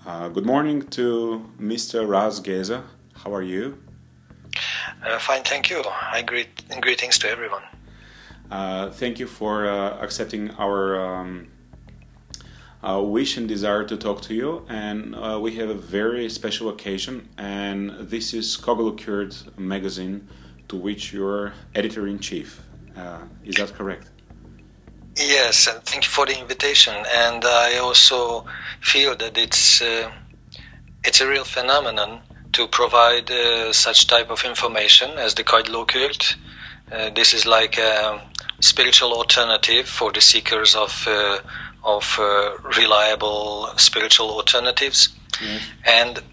Good morning to Mr. Raz Geza. How are you? Fine, thank you. Greetings to everyone. Thank you for accepting our wish and desire to talk to you. And we have a very special occasion, and this is Kagylokurt magazine, to which you're editor-in-chief. Is that correct? Yes, and thank you for the invitation. And I also feel that it's a real phenomenon to provide such type of information as the Kagylokurt. This is like a spiritual alternative for the seekers of reliable spiritual alternatives. Yes. And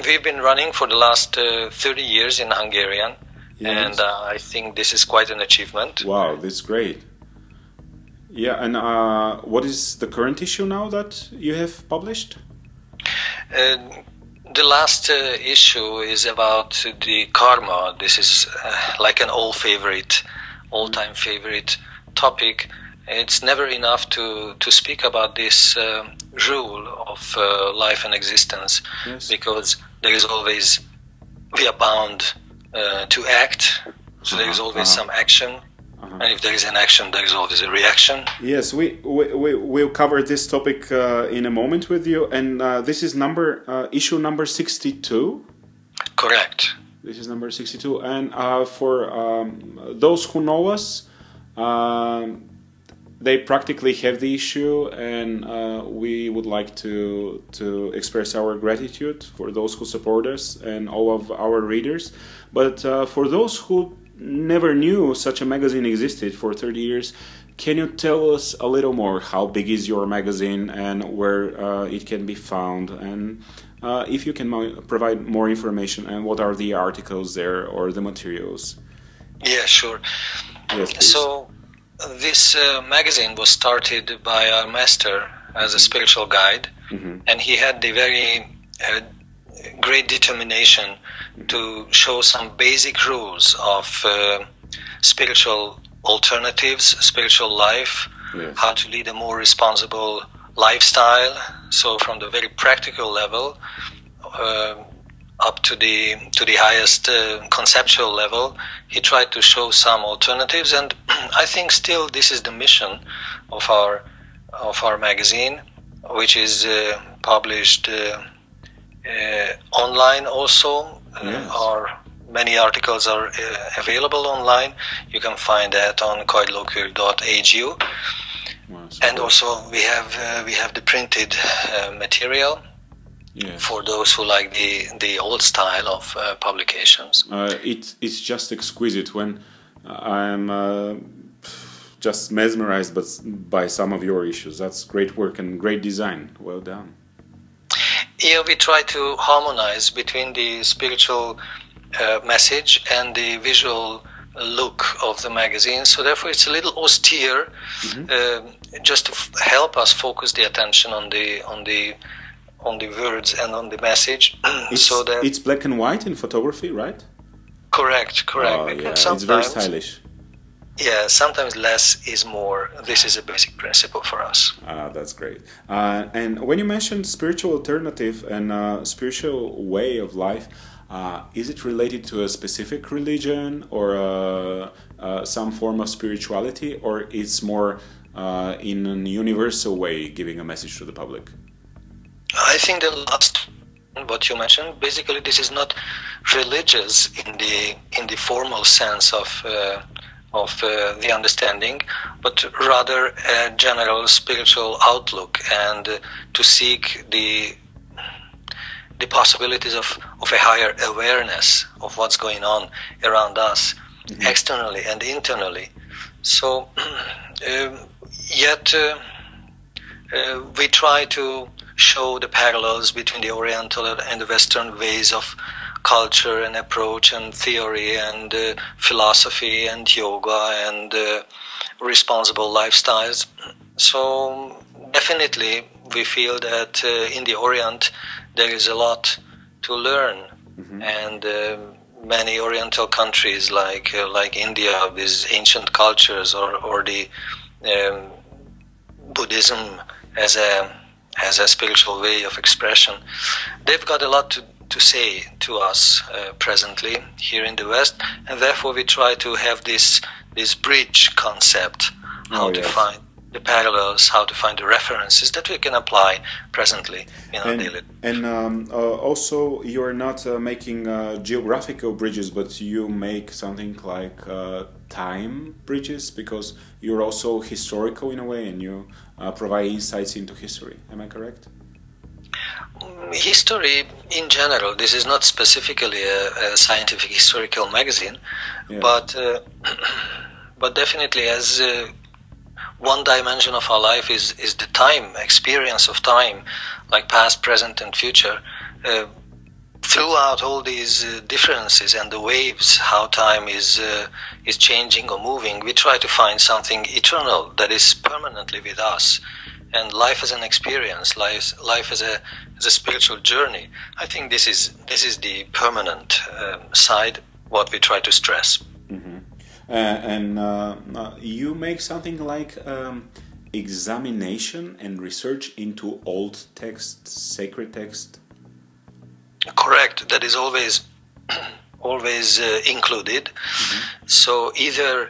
we've been running for the last 30 years in Hungarian. Yes. And I think this is quite an achievement. Wow, that's great. Yeah, and what is the current issue now that you have published? The last issue is about the karma. This is like an all-time favorite topic. It's never enough to speak about this rule of life and existence. Yes. Because there is always, we are bound to act, so there is always some action. And if there is an action, there is always a reaction. Yes, we'll cover this topic in a moment with you. And this is issue number 62. Correct. This is number 62. And for those who know us, they practically have the issue, and we would like to express our gratitude for those who support us and all of our readers. But for those who never knew such a magazine existed for 30 years, can you tell us a little more? How big is your magazine and where it can be found? And if you can provide more information, and what are the articles there or the materials? Yeah, sure. Yes, please. So this magazine was started by our master as a spiritual guide, and he had the very great determination to show some basic rules of spiritual alternatives, spiritual life, Yes. how to lead a more responsible lifestyle. So from the very practical level up to the highest conceptual level, he tried to show some alternatives, and I think still this is the mission of our magazine, which is published online also. Yes. Many articles are available online. You can find that on kagylokurt.hu. Wow, so And good. also we have the printed material. Yes. For those who like the old style of publications. It's just exquisite when I'm just mesmerized by some of your issues. That's great work and great design. Well done. Yeah, we try to harmonize between the spiritual message and the visual look of the magazine. So therefore it's a little austere, just to help us focus the attention on the words and on the message. So that It's black and white in photography, right? correct. Oh, And yeah, it's very stylish. Yeah, sometimes less is more. This is a basic principle for us. That's great. And when you mentioned spiritual alternative and spiritual way of life, is it related to a specific religion or some form of spirituality, or it's more in an universal way giving a message to the public? I think the last, what you mentioned, basically this is not religious in the formal sense of the understanding, but rather a general spiritual outlook, and to seek the possibilities of a higher awareness of what's going on around us, externally and internally. So yet we try to show the parallels between the Oriental and the Western ways of culture and approach and theory and philosophy and yoga and responsible lifestyles. So definitely we feel that in the Orient there is a lot to learn, and many Oriental countries like India with ancient cultures, or the Buddhism as has a spiritual way of expression. They've got a lot to say to us presently here in the West, and therefore we try to have this bridge concept, how to find the parallels, how to find the references that we can apply presently in our daily life. And also, you're not making geographical bridges, but you make something like time bridges, because you're also historical in a way, and you provide insights into history. Am I correct? History in general, this is not specifically a scientific historical magazine, but definitely as one dimension of our life is the time, experience of time, like past, present and future. Throughout all these differences and the waves, how time is changing or moving, we try to find something eternal that is permanently with us. And life as an experience, life as a spiritual journey. I think this is the permanent side, what we try to stress. Mm-hmm. And you make something like examination and research into old text, sacred text. Correct. That is always included. Mm-hmm. So either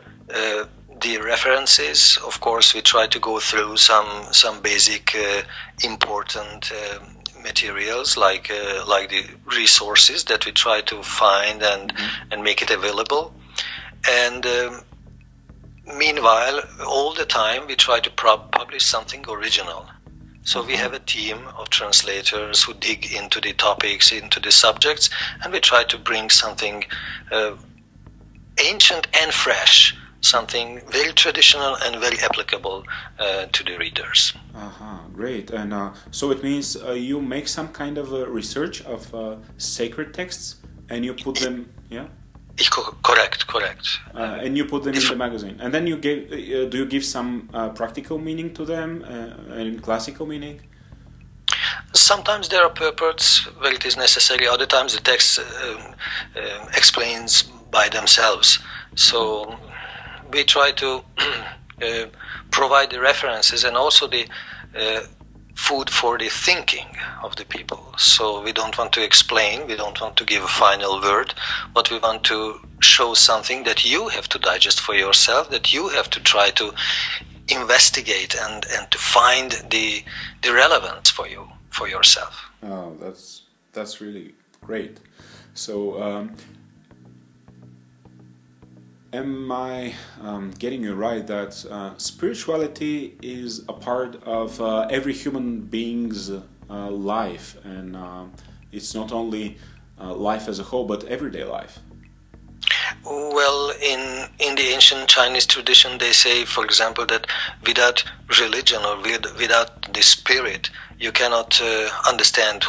the references, of course, we try to go through some basic important materials like the resources that we try to find and make it available. And meanwhile, all the time we try to publish something original. So we have a team of translators who dig into the topics, into the subjects, and we try to bring something ancient and fresh, something very traditional and very applicable to the readers. Great. And so it means you make some kind of research of sacred texts, and you put them, Correct. And you put them in the magazine, and then do you give some practical meaning to them and classical meaning? Sometimes there are purports where it is necessary. Other times the text explains by themselves. So we try to provide the references and also the food for the thinking of the people. So we don't want to explain, we don't want to give a final word, but we want to show something that you have to digest for yourself, that you have to try to investigate and to find the relevance for you, for yourself. Oh, that's really great. So am I getting you right that spirituality is a part of every human being's life, and it's not only life as a whole, but everyday life? Well, in the ancient Chinese tradition, they say, for example, that without religion or without the spirit, you cannot understand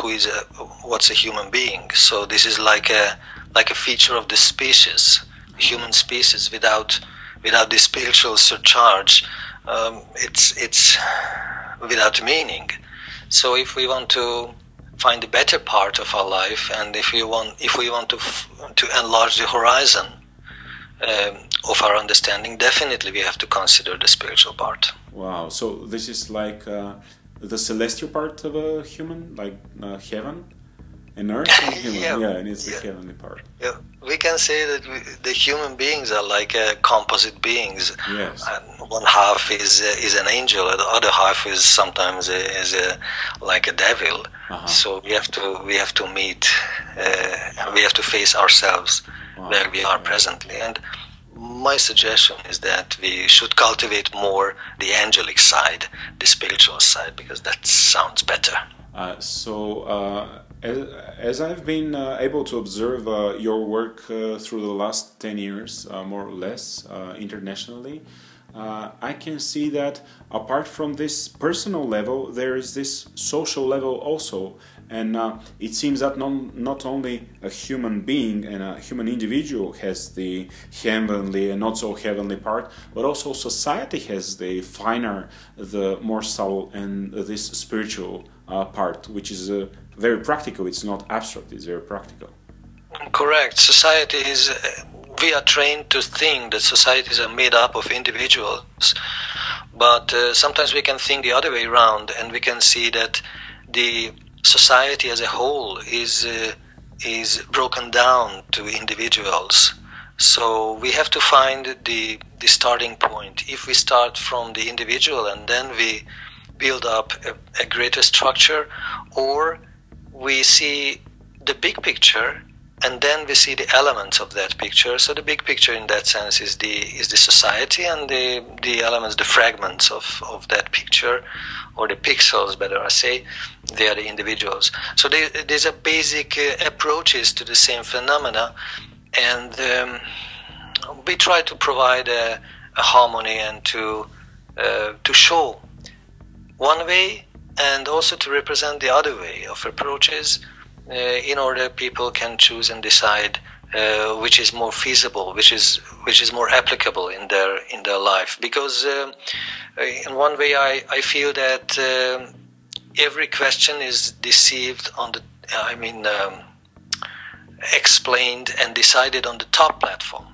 what's a human being. So this is like a feature of the species. Human species without the spiritual surcharge, it's without meaning. So if we want to find the better part of our life, and if we want to enlarge the horizon of our understanding, definitely we have to consider the spiritual part. Wow! So this is like the celestial part of a human, like heaven. And earth and human, and it's the heavenly part. Yeah, we can say that the human beings are like composite beings. Yes. And one half is an angel, and the other half is sometimes like a devil. So we have to meet, we have to face ourselves where we are presently. And my suggestion is that we should cultivate more the angelic side, the spiritual side, because that sounds better. As I've been able to observe your work through the last 10 years, more or less, internationally, I can see that apart from this personal level, there is this social level also. And it seems that not only a human being and a human individual has the heavenly and not so heavenly part, but also society has the finer, the more subtle, and this spiritual part, which is very practical. It's not abstract, it's very practical. Correct. Society is, we are trained to think that societies are made up of individuals, But sometimes we can think the other way around, and we can see that the society as a whole is broken down to individuals. So we have to find the starting point. If we start from the individual and then we build up a greater structure, or we see the big picture and then we see the elements of that picture. So the big picture in that sense is the society, and the elements, the fragments of that picture, or the pixels, better I say, they are the individuals. So there's a basic approaches to the same phenomena, and we try to provide a harmony and to show one way and also to represent the other way of approaches, in order people can choose and decide which is more feasible, which is more applicable in their life. Because in one way I feel that every question is deceived on the explained and decided on the top platform,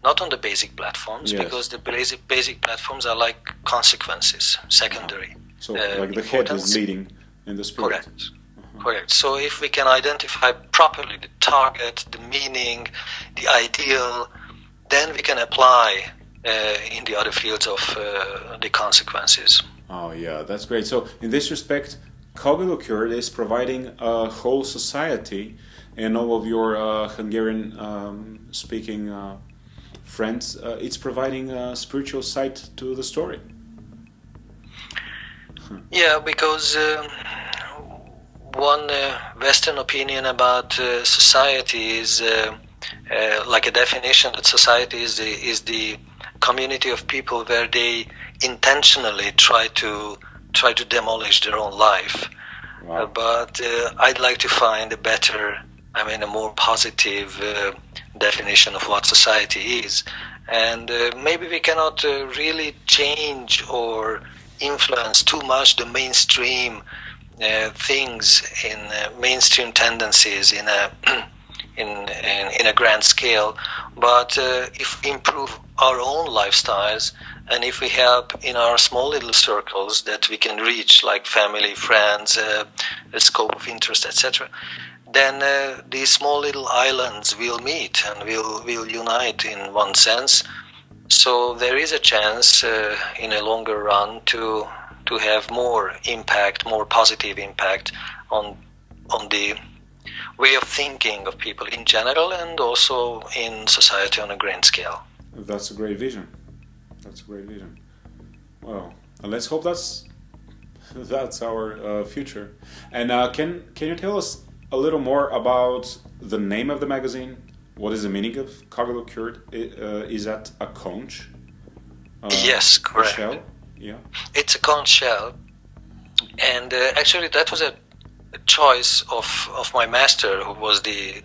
not on the basic platforms. Yes. Because the basic platforms are like consequences, secondary. So like the head is leading in the spirit. Correct. Correct. So if we can identify properly the target, the meaning, the ideal, then we can apply in the other fields of the consequences. Oh yeah, that's great. So in this respect, Kagylokurt is providing a whole society, and all of your Hungarian speaking friends, it's providing a spiritual side to the story. Yeah, because one Western opinion about society is like a definition that society is the community of people where they intentionally try to demolish their own life. Wow. But I'd like to find a better, a more positive definition of what society is. And maybe we cannot really change or influence too much the mainstream things in mainstream tendencies in a grand scale, but if we improve our own lifestyles, and if we help in our small little circles that we can reach, like family, friends, the scope of interest, etc., then these small little islands will meet and will unite in one sense. So there is a chance in a longer run to have more impact, more positive impact on the way of thinking of people in general, and also in society on a grand scale. That's a great vision. That's a great vision. Well, let's hope that's our future. And can you tell us a little more about the name of the magazine? What is the meaning of Kagylokurt? Is that a conch? Yes, correct. Shell? Yeah. It's a conch shell, and actually that was a choice of my master, who was the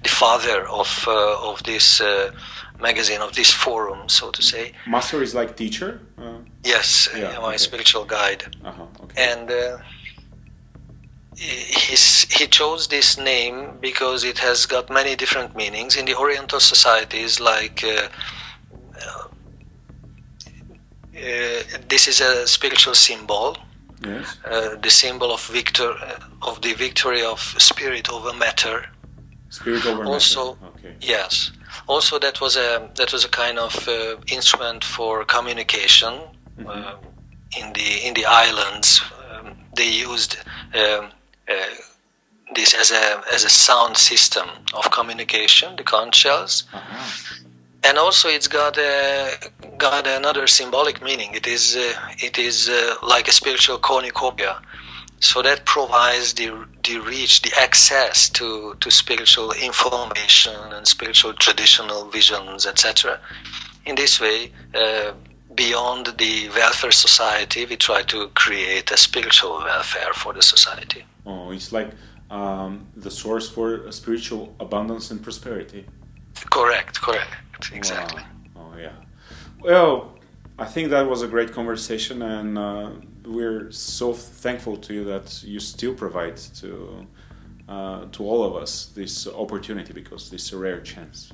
father of this magazine, of this forum, so to say. Master is like teacher? Yes, yeah, my spiritual guide. Okay. And he chose this name because it has got many different meanings. In the Oriental societies, like this is a spiritual symbol. Yes. The symbol of the victory of spirit over matter. Spirit over also, matter. Okay. Yes. Also, that was a kind of instrument for communication. Mm-hmm. In the islands, they used this as a sound system of communication, the conch shells. Uh-huh. And also, it's got another symbolic meaning. It is like a spiritual cornucopia, so that provides the reach, the access to spiritual information and spiritual traditional visions, etc. In this way, beyond the welfare society, we try to create a spiritual welfare for the society. Oh, it's like the source for spiritual abundance and prosperity. Correct, exactly. Wow. Oh, yeah. Well, I think that was a great conversation, and we're so thankful to you that you still provide to all of us this opportunity, because this is a rare chance.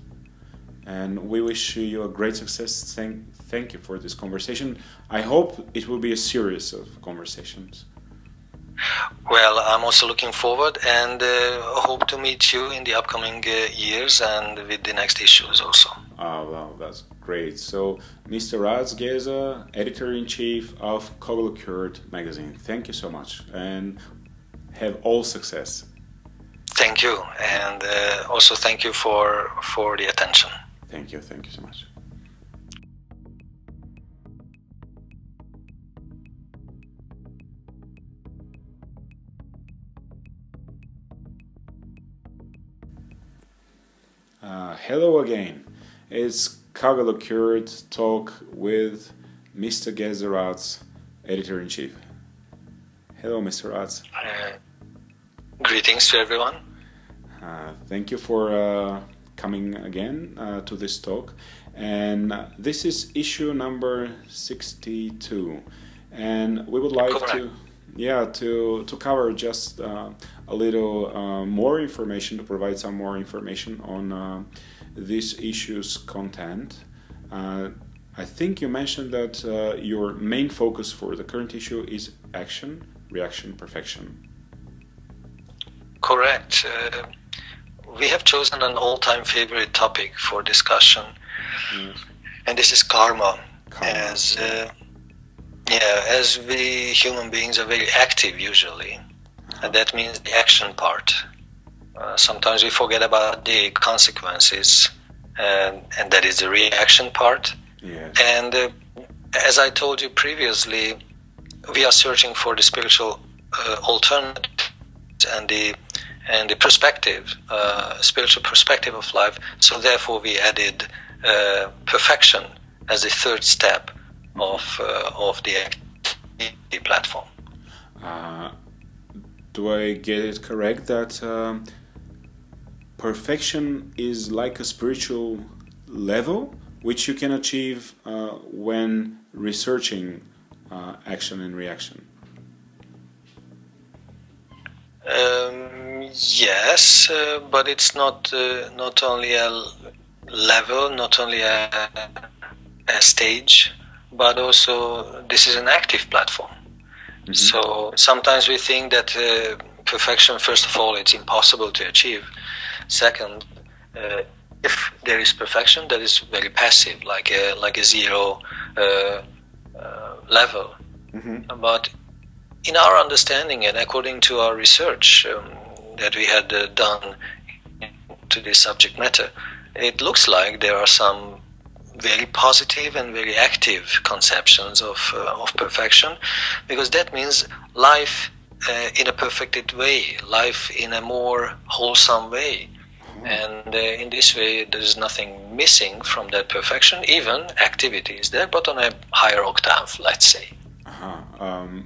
And we wish you a great success. Thank you for this conversation. I hope it will be a series of conversations. Well, I'm also looking forward and hope to meet you in the upcoming years and with the next issues also. Oh, well, that's great. So, Mr. Rats Geza, Editor-in-Chief of Kagylokurt magazine, thank you so much and have all success. Thank you, and also thank you for the attention. Thank you so much. Hello again. It's Kagylokurt talk with Mr. Geza Rats, Editor-in-Chief. Hello, Mr. Rats. Greetings to everyone. Thank you for coming again to this talk. And this is issue number 62. And we would like to cover just a little more information, to provide some more information on this issue's content. I think you mentioned that your main focus for the current issue is action, reaction, perfection. Correct. We have chosen an all-time favorite topic for discussion, and this is karma. As we human beings are very active usually, and that means the action part. Sometimes we forget about the consequences, and that is the reaction part. Yes. And as I told you previously, we are searching for the spiritual alternatives and the perspective, spiritual perspective of life. So therefore we added perfection as the third step of the activity platform. Do I get it correct that perfection is like a spiritual level which you can achieve when researching action and reaction? Yes, but it's not only a level, not only a stage, but also this is an active platform. Mm-hmm. So sometimes we think that perfection, first of all, it's impossible to achieve. Second, if there is perfection, that is very passive, like a zero level. Mm-hmm. But in our understanding and according to our research that we had done to this subject matter, it looks like there are some very positive and very active conceptions of perfection, because that means life in a perfected way, life in a more wholesome way. And in this way, there is nothing missing from that perfection. Even activity is there, but on a higher octave, let's say.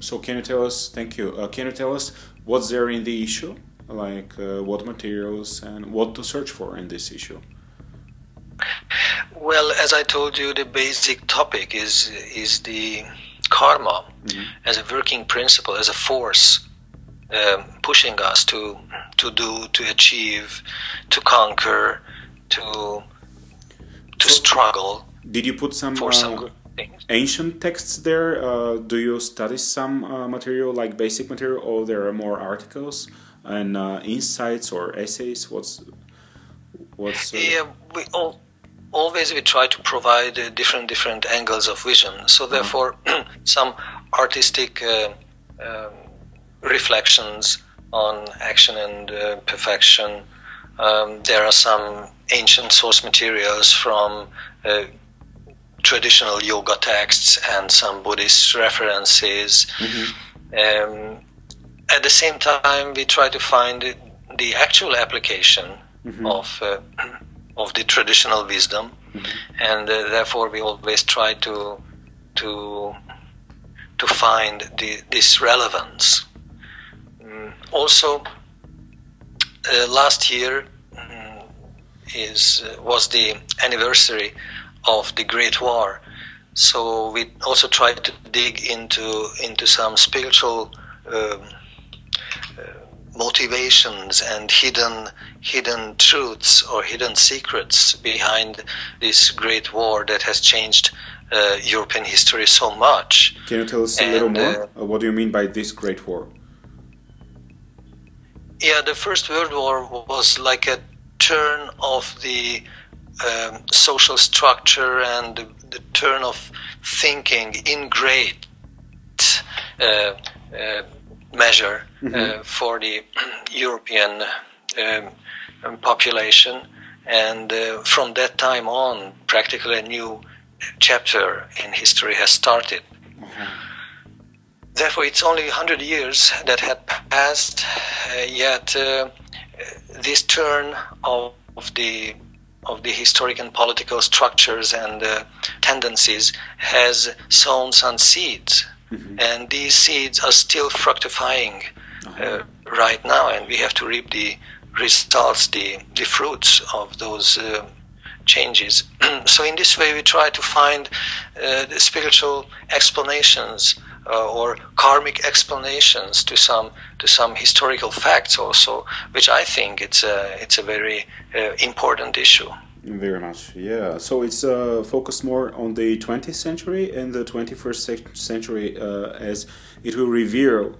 So can you tell us, thank you, can you tell us what's there in the issue? Like what materials and what to search for in this issue? Well, as I told you, the basic topic is the karma, mm-hmm. as a working principle, as a force pushing us to do, to achieve, to conquer, to struggle. Did you put some ancient texts there? Do you study some material, like basic material, or there are more articles and insights or essays? What's Yeah, always we try to provide different angles of vision. So therefore, some artistic reflections on action and perfection. There are some ancient source materials from traditional yoga texts and some Buddhist references. Mm-hmm. At the same time, we try to find the actual application mm-hmm. of the traditional wisdom, mm-hmm. and therefore we always try to find this relevance. Also, last year was the anniversary of the Great War, so we also tried to dig into some spiritual motivations and hidden truths or hidden secrets behind this great war that has changed European history so much. Can you tell us a little more? What do you mean by this great war? Yeah, the First World War was like a turn of the social structure and the turn of thinking in great measure for the European population, and from that time on, practically a new chapter in history has started. Therefore, it's only 100 years that had passed, yet this turn of the historic and political structures and tendencies has sown some seeds. And these seeds are still fructifying right now, and we have to reap the results, the fruits of those changes. So in this way we try to find the spiritual explanations or karmic explanations to some historical facts also, which I think it's a very important issue. Very much, yeah. So it's focused more on the 20th century and the 21st century, as it will reveal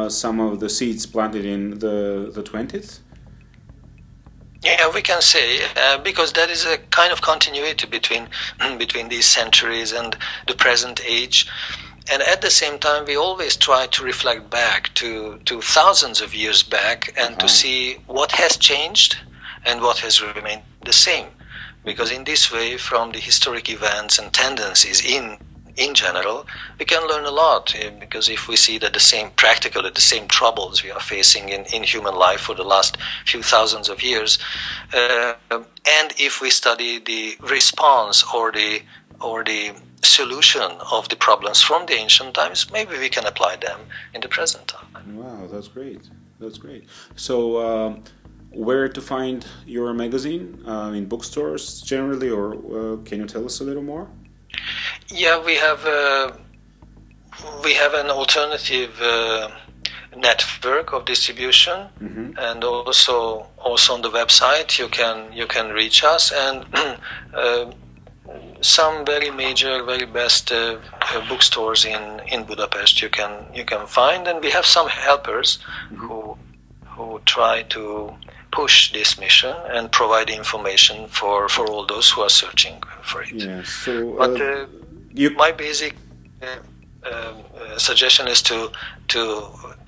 some of the seeds planted in the 20th. Yeah, we can say, because there is a kind of continuity between these centuries and the present age. And at the same time, we always try to reflect back to thousands of years back and to see what has changed and what has remained the same. Because in this way, from the historic events and tendencies in general, we can learn a lot. Because if we see that practically the same troubles we are facing in human life for the last few thousands of years, and if we study the response or the solution of the problems from the ancient times, maybe we can apply them in the present time. Wow, that's great. That's great. So, where to find your magazine? In bookstores generally, or can you tell us a little more? Yeah, we have an alternative network of distribution, and also on the website you can reach us, and some very major, very best bookstores in Budapest you can find, and we have some helpers who try to push this mission and provide information for all those who are searching for it. Yeah, so my basic suggestion is to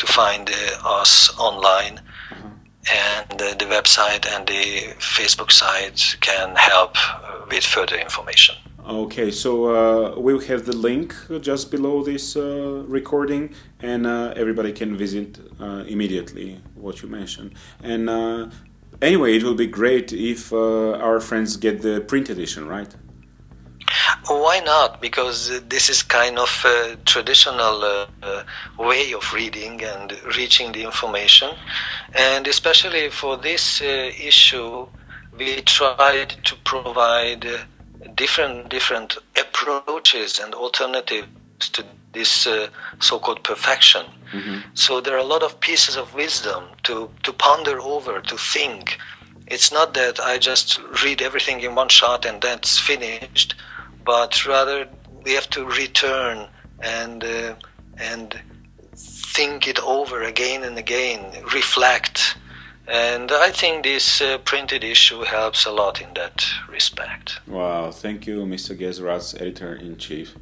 find us online, and the website and the Facebook site can help with further information. Okay, so we'll have the link just below this recording, and everybody can visit immediately what you mentioned. And anyway, it will be great if our friends get the print edition, right? Why not? Because this is kind of a traditional way of reading and reaching the information, and especially for this issue, we tried to provide different approaches and alternatives to this so-called perfection. So there are a lot of pieces of wisdom to ponder over, to think. It's not that I just read everything in one shot and that's finished, but rather we have to return and think it over again and again, reflect. And I think this printed issue helps a lot in that respect. Wow, thank you, Mr. Gezras, Editor-in-Chief,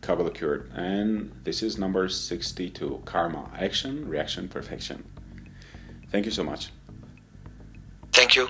Kagylokurt. And this is number 62, Karma, Action, Reaction, Perfection. Thank you so much. Thank you.